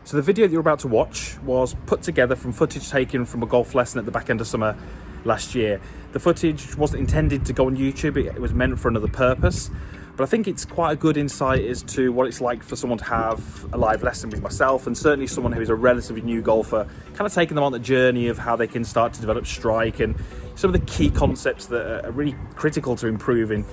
So the video that you're about to watch was put together from footage taken from a golf lesson at the back end of summer last year. The footage wasn't intended to go on YouTube, it was meant for another purpose. But I think it's quite a good insight as to what it's like for someone to have a live lesson with myself, and certainly someone who is a relatively new golfer, kind of taking them on the journey of how they can start to develop strike and some of the key concepts that are really critical to improving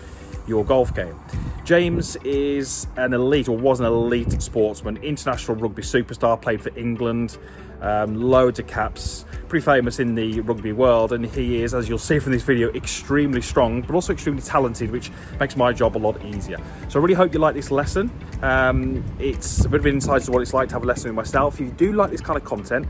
your golf game. James is an elite, or was an elite sportsman, international rugby superstar, played for England, loads of caps, pretty famous in the rugby world, and he is, as you'll see from this video, extremely strong, but also extremely talented, which makes my job a lot easier. So I really hope you like this lesson. It's a bit of an insight to what it's like to have a lesson with myself. If you do like this kind of content,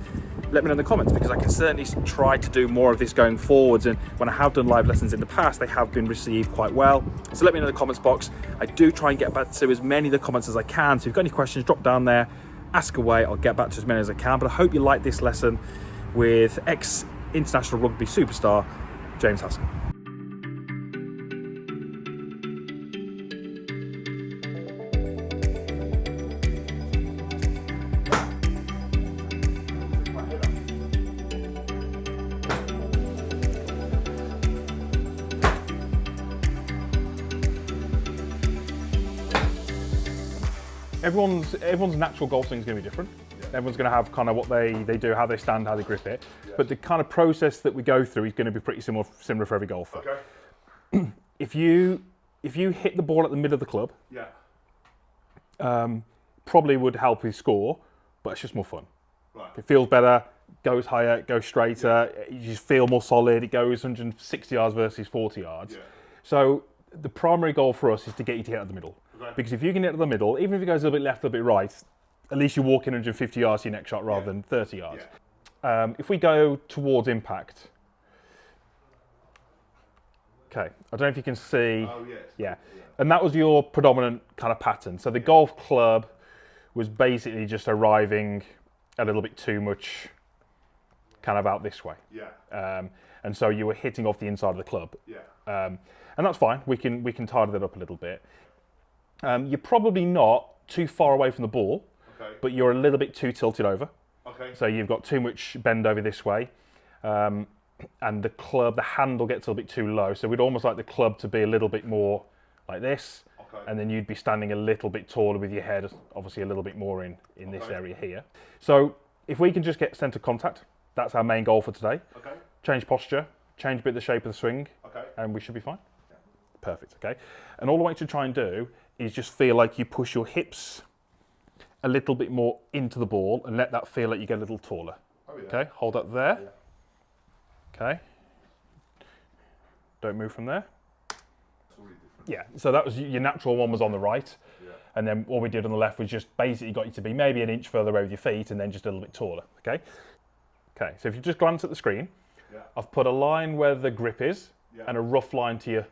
let me know in the comments, because I can certainly try to do more of this going forwards, and when I have done live lessons in the past, they have been received quite well. So let me know in the comments box. I do try and get back to as many of the comments as I can, so if you've got any questions, drop down there, ask away, I'll get back to as many as I can. But I hope you like this lesson with ex-international rugby superstar, James Haskell. Everyone's natural golf swing is going to be different. Yeah. Everyone's going to have kind of what they do, how they stand, how they grip it. Yeah. But the kind of process that we go through is going to be pretty similar for every golfer. Okay. If you hit the ball at the middle of the club, probably would help you score, but it's just more fun. Right. It feels better, goes higher, goes straighter, you just feel more solid, it goes 160 yards versus 40 yards. Yeah. So the primary goal for us is to get you to hit at the middle. Okay. Because if you can hit at the middle, even if it goes a little bit left, a little bit right, at least you're walking 150 yards to your next shot rather than 30 yards. Yeah. If we go towards impact, okay, I don't know if you can see. Oh, yes. Yeah. And that was your predominant kind of pattern. So the golf club was basically just arriving a little bit too much kind of out this way. Yeah. And so you were hitting off the inside of the club. Yeah. And that's fine. We can tidy that up a little bit. You're probably not too far away from the ball, okay, but you're a little bit too tilted over. Okay. So you've got too much bend over this way, and the handle gets a little bit too low. So we'd almost like the club to be a little bit more like this, okay, and then you'd be standing a little bit taller with your head, obviously a little bit more in okay, this area here. So if we can just get centre contact, that's our main goal for today. Okay. Change posture, change a bit of the shape of the swing, okay, and we should be fine. Yeah. Perfect, okay. And all I want you to try and do is just feel like you push your hips a little bit more into the ball and let that feel like you get a little taller. Oh, yeah. Okay, hold that there. Yeah. Okay. Don't move from there. Really yeah, so that was your natural one was on the right. Yeah. And then what we did on the left was just basically got you to be maybe an inch further away with your feet and then just a little bit taller, okay? Okay, so if you just glance at the screen, yeah, I've put a line where the grip is, yeah, and a rough line to your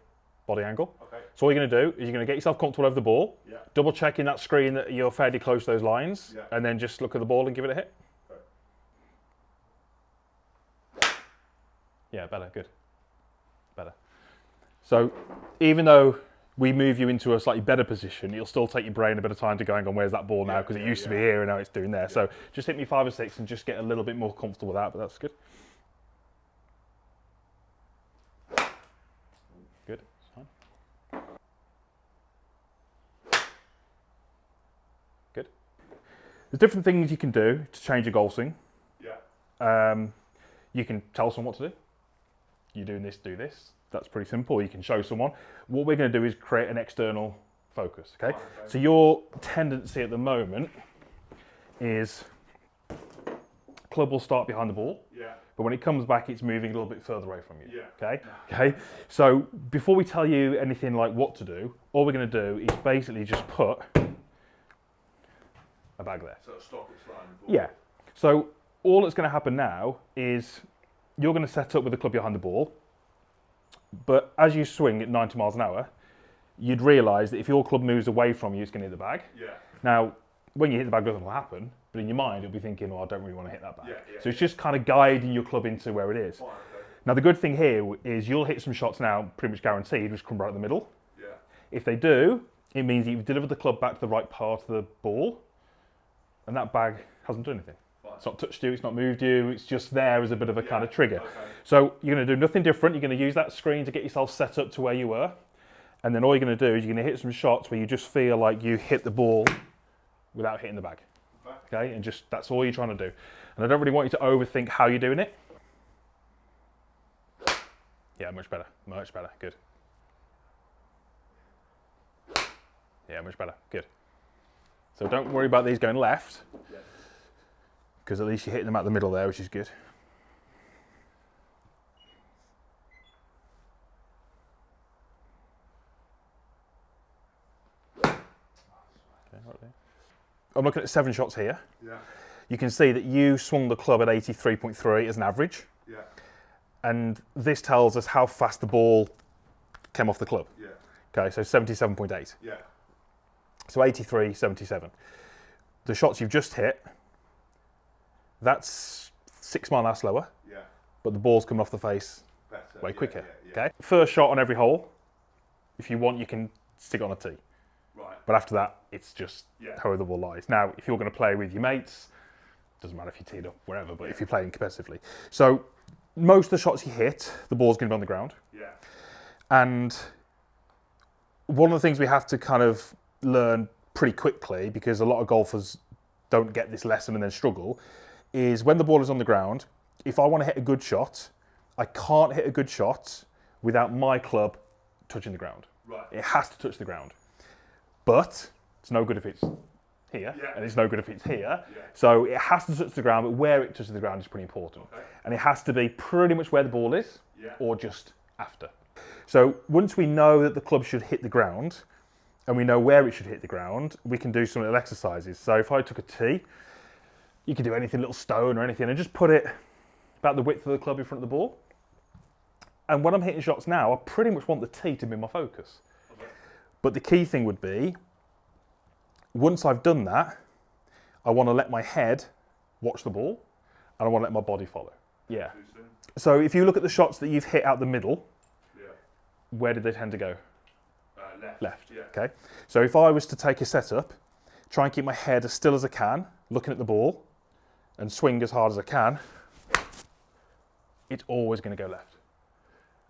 body angle. Okay. So all you're going to do is you're going to get yourself comfortable over the ball, yeah, double check in that screen that you're fairly close to those lines, yeah, and then just look at the ball and give it a hit. Okay. Yeah, better, good. Better. So even though we move you into a slightly better position, it'll still take your brain a bit of time to go, hang on, where's that ball now? Because it used to be here and now it's doing there. Yeah. So just hit me 5 or 6 and just get a little bit more comfortable with that, but that's good. Good. Good. There's different things you can do to change your golf swing. Yeah. You can tell someone what to do. You're doing this, do this. That's pretty simple. You can show someone. What we're going to do is create an external focus, okay? So your tendency at the moment is club will start behind the ball, yeah, but when it comes back, it's moving a little bit further away from you, yeah, okay? Okay. So before we tell you anything like what to do, all we're going to do is basically just put a bag there. So stop it sliding the ball. Yeah. So all that's going to happen now is you're going to set up with the club behind the ball, but as you swing at 90 miles an hour, you'd realise that if your club moves away from you, it's going to hit the bag. Yeah. Now, when you hit the bag, nothing will happen, but in your mind, you'll be thinking, oh, I don't really want to hit that bag. Yeah, yeah, so it's just kind of guiding your club into where it is. Fine, okay. Now, the good thing here is you'll hit some shots now, pretty much guaranteed, which come right in the middle. Yeah. If they do, it means that you've delivered the club back to the right part of the ball, and that bag hasn't done anything. It's not touched you, it's not moved you, it's just there as a bit of a kind of trigger. Okay. So you're going to do nothing different. You're going to use that screen to get yourself set up to where you were. And then all you're going to do is you're going to hit some shots where you just feel like you hit the ball without hitting the bag. Okay, and just that's all you're trying to do. And I don't really want you to overthink how you're doing it. Yeah, much better, good. Yeah, much better, good. So don't worry about these going left, because at least you're hitting them out the middle there, which is good. Okay, right there. I'm looking at 7 shots here. Yeah. You can see that you swung the club at 83.3 as an average. Yeah. And this tells us how fast the ball came off the club. Yeah. Okay, so 77.8. Yeah. So 83, 77. The shots you've just hit, that's 6 mile an hour slower. Yeah. But the ball's coming off the face way quicker. Okay. First shot on every hole. If you want, you can stick it on a tee. Right. But after that, it's just however the ball lies. Now, if you're going to play with your mates, doesn't matter if you teed up wherever, but if you're playing competitively. So most of the shots you hit, the ball's going to be on the ground. Yeah. And one of the things we have to kind of learn pretty quickly, because a lot of golfers don't get this lesson and then struggle, is when the ball is on the ground, if I want to hit a good shot, I can't hit a good shot without my club touching the ground. Right. It has to touch the ground. But it's no good if it's here, and it's no good if it's here. Yeah. So it has to touch the ground, but where it touches the ground is pretty important. Okay. And it has to be pretty much where the ball is, or just after. So once we know that the club should hit the ground, and we know where it should hit the ground, we can do some little exercises. So if I took a tee, you can do anything, little stone or anything, and just put it about the width of the club in front of the ball. And when I'm hitting shots now, I pretty much want the tee to be my focus. Okay. But the key thing would be, once I've done that, I want to let my head watch the ball, and I want to let my body follow. Yeah. So if you look at the shots that you've hit out the middle, where did they tend to go? Left. Yeah. Okay. So if I was to take a setup, try and keep my head as still as I can, looking at the ball, and swing as hard as I can, it's always going to go left.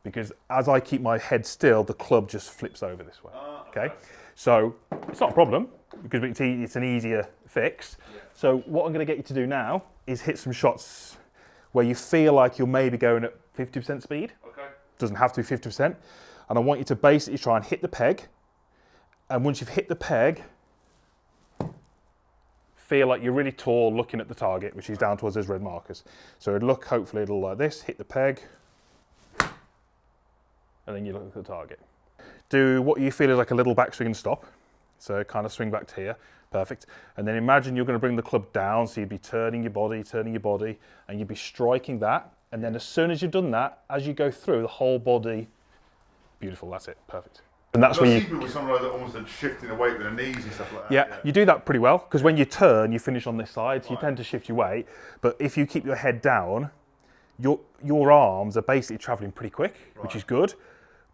Because as I keep my head still, the club just flips over this way. Okay. So it's not a problem, because it's an easier fix. Yeah. So what I'm going to get you to do now is hit some shots where you feel like you're maybe going at 50% speed. Okay. Doesn't have to be 50%. And I want you to basically try and hit the peg. And once you've hit the peg, feel like you're really tall looking at the target, which is down towards those red markers. So look, hopefully it'll like this, hit the peg, and then you look at the target. Do what you feel is like a little backswing and stop. So kind of swing back to here, perfect. And then imagine you're going to bring the club down, so you'd be turning your body, and you'd be striking that. And then as soon as you've done that, as you go through, the whole body, beautiful, that's it, perfect. And that's where you... with someone that almost shifting the weight with their knees and stuff like that. Yeah, you do that pretty well, because when you turn, you finish on this side, so you tend to shift your weight. But if you keep your head down, your arms are basically travelling pretty quick, which is good.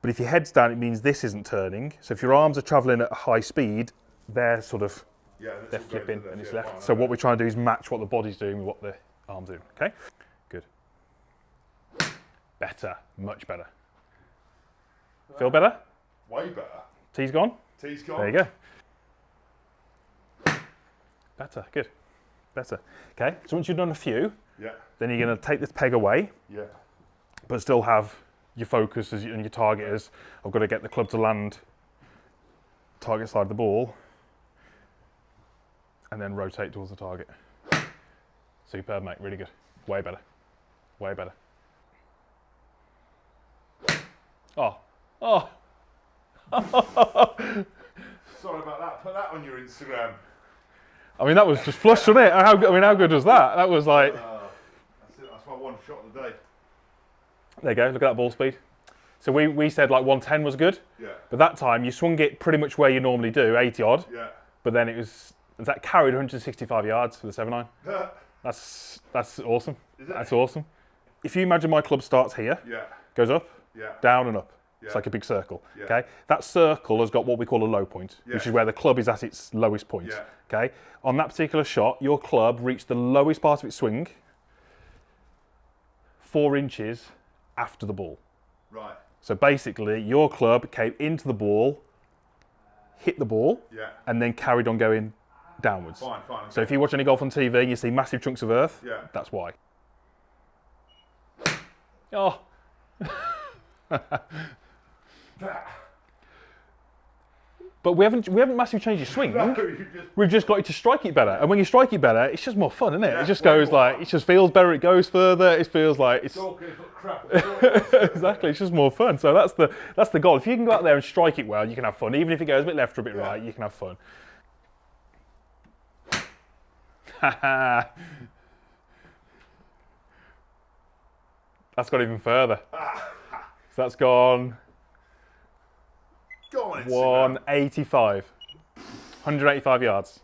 But if your head's down, it means this isn't turning. So if your arms are travelling at a high speed, they're sort of, they're flipping and it's left. So what we're trying to do is match what the body's doing with what the arms do, okay? Good. Better, much better. Feel better? Way better. Tee's gone? Tee's gone. There you go. Better, good. Better. Okay, so once you've done a few, then you're going to take this peg away, but still have your focus and your target is, I've got to get the club to land target side of the ball, and then rotate towards the target. Superb, mate, really good. Way better. Way better. Oh. Sorry about that. Put that on your Instagram. I mean, that was just flush, wasn't it? How good was that? That was like... that's it. That's my one shot of the day. There you go. Look at that ball speed. So we said like 110 was good. Yeah. But that time you swung it pretty much where you normally do, 80 odd. Yeah. But then that carried 165 yards for the 7-iron. That's awesome. Is it? That's awesome. If you imagine my club starts here, goes up, down and up. It's like a big circle. Okay, that circle has got what we call a low point, which is where the club is at its lowest point. Okay, on that particular shot, your club reached the lowest part of its swing 4 inches after the ball. Right. So basically, your club came into the ball, hit the ball, and then carried on going downwards. Fine, fine. Okay. So if you watch any golf on TV and you see massive chunks of earth, that's why. Oh. But we haven't massively changed your swing. No, We've just got you to strike it better. And when you strike it better, it's just more fun, isn't it? It just goes like, it just feels better, it goes further, it feels like it's... Exactly, it's just more fun. So that's the goal. If you can go out there and strike it well, you can have fun. Even if it goes a bit left or a bit right, you can have fun. That's gone even further. So that's gone... Go on, 185. 185 yards.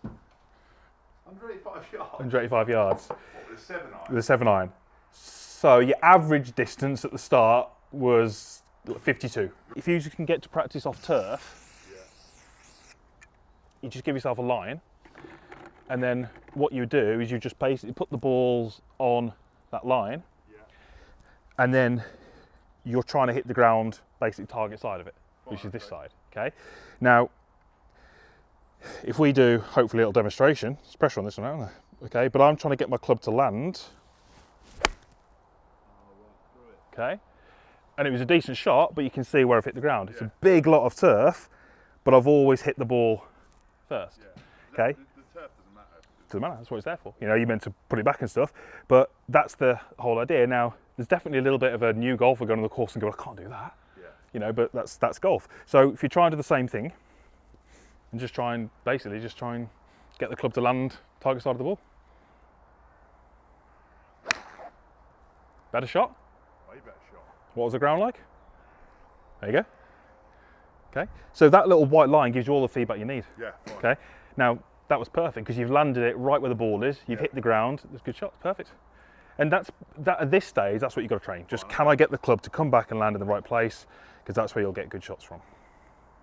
185 yards? 185 yards. What, with a 7-iron? With a 7-iron. So your average distance at the start was 52. If you can get to practice off turf, you just give yourself a line, and then what you do is you just basically put the balls on that line, and then you're trying to hit the ground, basically target side of it, which is this side, okay? Now, if we do, hopefully, a little demonstration, there's pressure on this one, isn't there? Okay, but I'm trying to get my club to land, okay? And it was a decent shot, but you can see where I've hit the ground. It's a big lot of turf, but I've always hit the ball first, okay? The turf doesn't matter. Doesn't matter, that's what it's there for. You know, you're meant to put it back and stuff, but that's the whole idea. Now, there's definitely a little bit of a new golfer going on the course and go, I can't do that. You know, but that's golf. So if you try and do the same thing, and just try and get the club to land target side of the ball. Better shot? Way better shot. What was the ground like? There you go. Okay, so that little white line gives you all the feedback you need. Yeah, fine. Okay, now that was perfect because you've landed it right where the ball is, you've hit the ground, it's a good shot, perfect. And that at this stage, that's what you've got to train. Just can I get the club to come back and land in the right place? Because that's where you'll get good shots from.